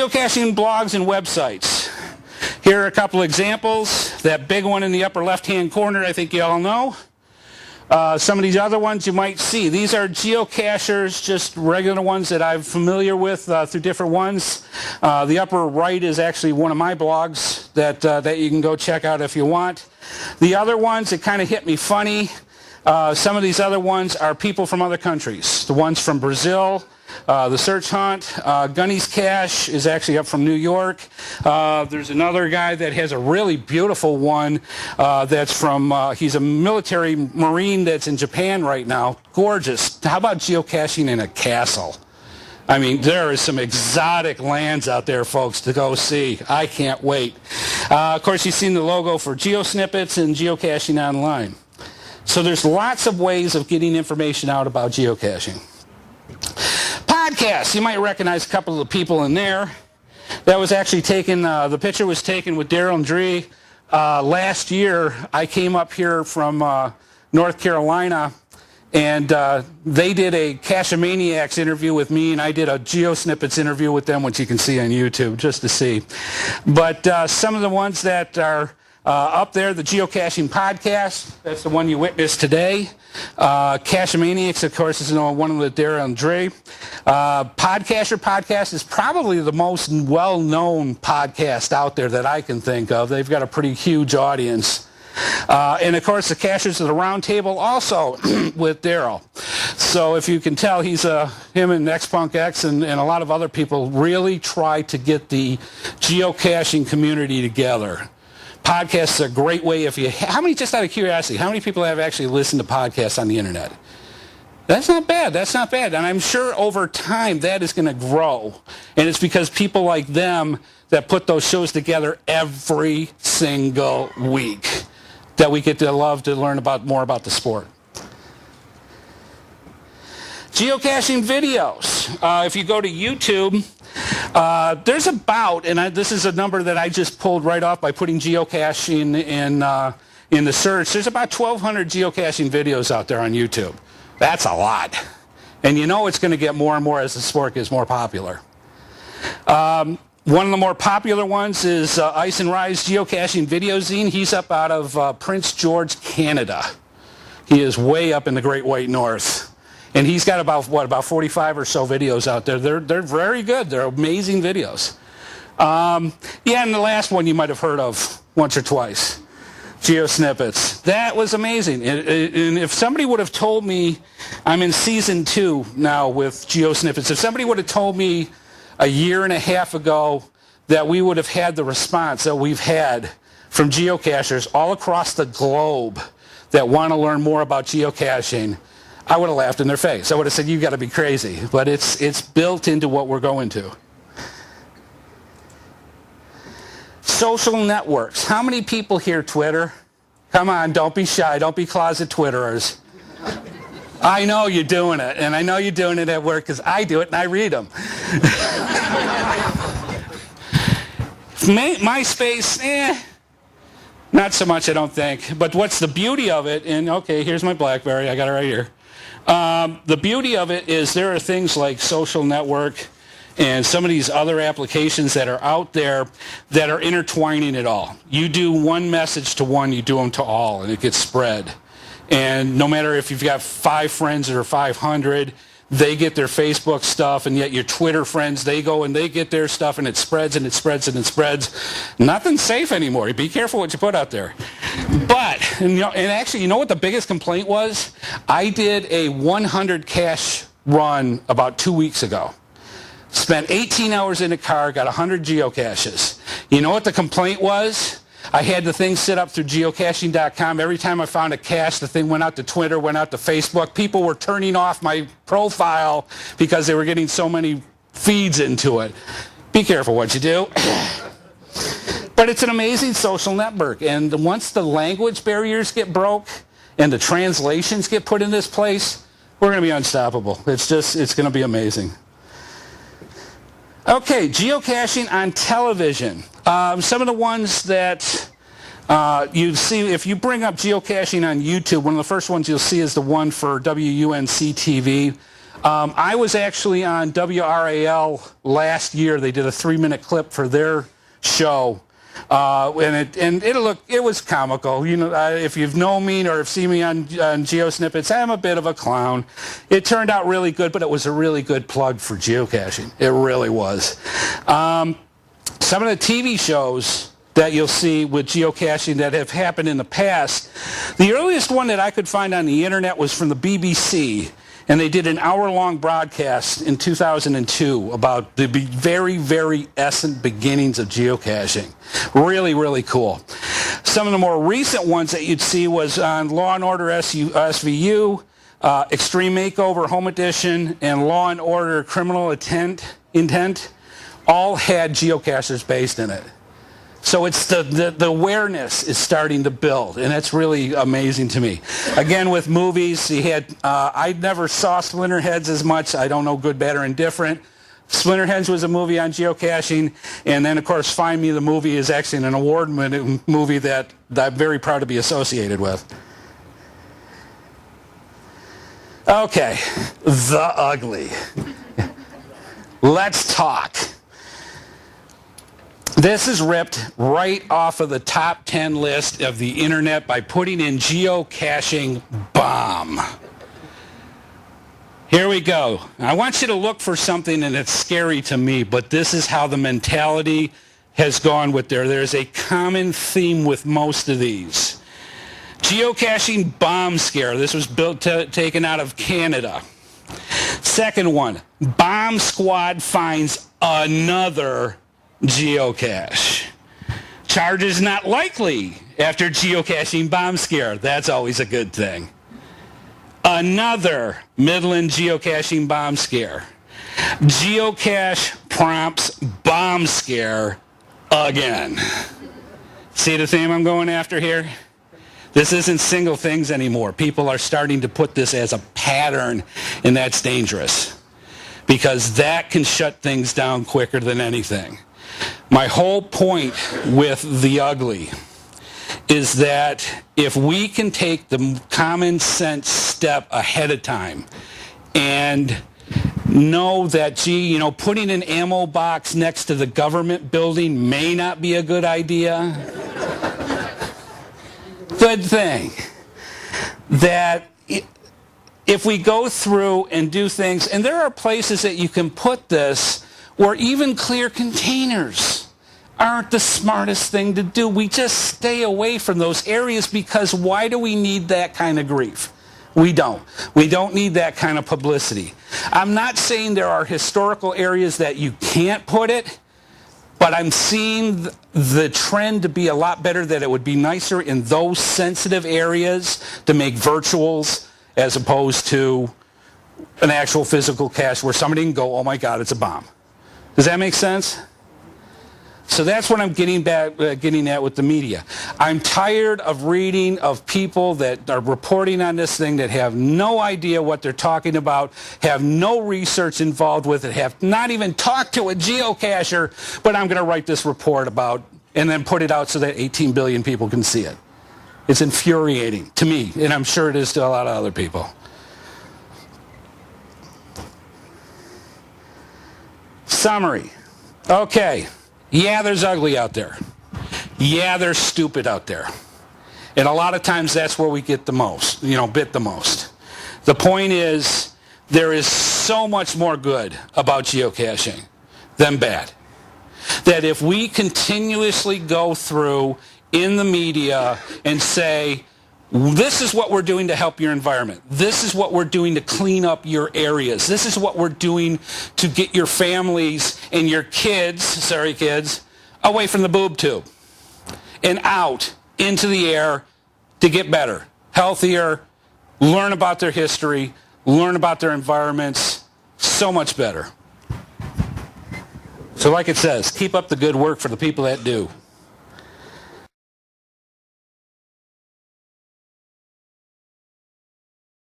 Geocaching blogs and websites. Here are a couple examples. That big one in the upper left-hand corner, I think you all know. Some of these other ones you might see. These are geocachers, just regular ones that I'm familiar with through different ones. The upper right is actually one of my blogs that you can go check out if you want. The other ones, it kind of hit me funny. Some of these other ones are people from other countries. The ones from Brazil, the Search Hunt, Gunny's Cache is actually up from New York. There's another guy that has a really beautiful one that's from, he's a military Marine that's in Japan right now. Gorgeous. How about geocaching in a castle? I mean, there is some exotic lands out there, folks, to go see. I can't wait. Of course, you've seen the logo for GeoSnippits and Geocaching Online. So there's lots of ways of getting information out about geocaching. Podcasts. You might recognize a couple of the people in there. That was actually taken, the picture was taken with Daryl and Dree. Last year, I came up here from North Carolina, and they did a Cachemaniacs interview with me, and I did a GeoSnippits interview with them, which you can see on YouTube, just to see. But some of the ones that are up there, the Geocaching Podcast, that's the one you witnessed today. Cachemaniacs, of course, is one of the Daryl and Dree. Podcaster Podcast is probably the most well-known podcast out there that I can think of. They've got a pretty huge audience. And of course, the Cachers of the Round Table also with Daryl. So if you can tell, he's him and X-Punk X and a lot of other people really try to get the geocaching community together. Podcasts are a great way if you... How many, just out of curiosity, how many people have actually listened to podcasts on the internet? That's not bad. That's not bad. And I'm sure over time that is going to grow. And it's because people like them that put those shows together every single week that we get to love to learn more about the sport. Geocaching videos. If you go to YouTube... there's about, and this is a number that I just pulled right off by putting geocaching in the search, there's about 1,200 geocaching videos out there on YouTube. That's a lot. And you know it's going to get more and more as the sport gets more popular. One of the more popular ones is Ice and Rise Geocaching Video Zine. He's up out of Prince George, Canada. He is way up in the Great White North. And he's got about 45 or so videos out there. They're very good. They're amazing videos. Yeah, and the last one you might have heard of once or twice, GeoSnippits. That was amazing. And if somebody would have told me, I'm in season 2 now with GeoSnippits, if somebody would have told me a year and a half ago that we would have had the response that we've had from geocachers all across the globe that want to learn more about geocaching, I would have laughed in their face. I would have said, you've got to be crazy. But it's built into what we're going to. Social networks. How many people here Twitter? Come on, don't be shy. Don't be closet Twitterers. I know you're doing it. And I know you're doing it at work because I do it and I read them. MySpace, not so much, I don't think. But what's the beauty of it, and okay, here's my BlackBerry. I got it right here. The beauty of it is there are things like Social Network and some of these other applications that are out there that are intertwining it all. You do one message to one, you do them to all, and it gets spread. And no matter if you've got 5 friends or 500, they get their Facebook stuff, and yet your Twitter friends, they go and they get their stuff, and it spreads and it spreads and it spreads. Nothing's safe anymore. Be careful what you put out there. But, and actually, you know what the biggest complaint was? I did a 100 cache run about 2 weeks ago. Spent 18 hours in a car, got 100 geocaches. You know what the complaint was? I had the thing set up through geocaching.com. Every time I found a cache, the thing went out to Twitter, went out to Facebook. People were turning off my profile because they were getting so many feeds into it. Be careful what you do. But it's an amazing social network. And once the language barriers get broke and the translations get put in this place, we're going to be unstoppable. It's going to be amazing. Okay, geocaching on television. Some of the ones that you see, if you bring up geocaching on YouTube, one of the first ones you'll see is the one for WUNC TV. I was actually on WRAL last year. They did a 3-minute clip for their show. It was comical. You know, if you've known me or have seen me on GeoSnippits, I'm a bit of a clown. It turned out really good, but it was a really good plug for geocaching. It really was. Some of the TV shows that you'll see with geocaching that have happened in the past, the earliest one that I could find on the internet was from the BBC. And they did an hour-long broadcast in 2002 about the very, very essence beginnings of geocaching. Really, really cool. Some of the more recent ones that you'd see was on Law & Order SVU, Extreme Makeover Home Edition, and Law & Order Criminal Intent, all had geocachers based in it. So it's the awareness is starting to build, and that's really amazing to me. Again, with movies, you had I never saw Splinterheads as much. I don't know good, bad, or indifferent. Splinterheads was a movie on geocaching, and then, of course, Find Me the movie is actually an award-winning movie that I'm very proud to be associated with. Okay, the ugly. Let's talk. This is ripped right off of the top 10 list of the internet by putting in geocaching bomb. Here we go. I want you to look for something, and it's scary to me, but this is how the mentality has gone with there's a common theme with most of these. Geocaching bomb scare. This was taken out of Canada. Second one, bomb squad finds another geocache. Charges not likely after geocaching bomb scare. That's always a good thing. Another Midland geocaching bomb scare. Geocache prompts bomb scare again. See the theme I'm going after here? This isn't single things anymore. People are starting to put this as a pattern, and that's dangerous because that can shut things down quicker than anything. My whole point with the ugly is that if we can take the common sense step ahead of time and know that, putting an ammo box next to the government building may not be a good idea, good thing. That if we go through and do things, and there are places that you can put this where even clear containers aren't the smartest thing to do. We just stay away from those areas because why do we need that kind of grief? We don't. We don't need that kind of publicity. I'm not saying there are historical areas that you can't put it, but I'm seeing the trend to be a lot better, that it would be nicer in those sensitive areas to make virtuals as opposed to an actual physical cache where somebody can go, oh my God, it's a bomb. Does that make sense? So that's what I'm getting at with the media. I'm tired of reading of people that are reporting on this thing that have no idea what they're talking about, have no research involved with it, have not even talked to a geocacher, but I'm going to write this report about and then put it out so that 18 billion people can see it. It's infuriating to me, and I'm sure it is to a lot of other people. Summary. Okay. Yeah, there's ugly out there. Yeah, there's stupid out there. And a lot of times that's where we get the most, bit the most. The point is, there is so much more good about geocaching than bad. That if we continuously go through in the media and say, this is what we're doing to help your environment. This is what we're doing to clean up your areas. This is what we're doing to get your families and your kids, away from the boob tube and out into the air to get better, healthier, learn about their history, learn about their environments, so much better. So like it says, keep up the good work for the people that do.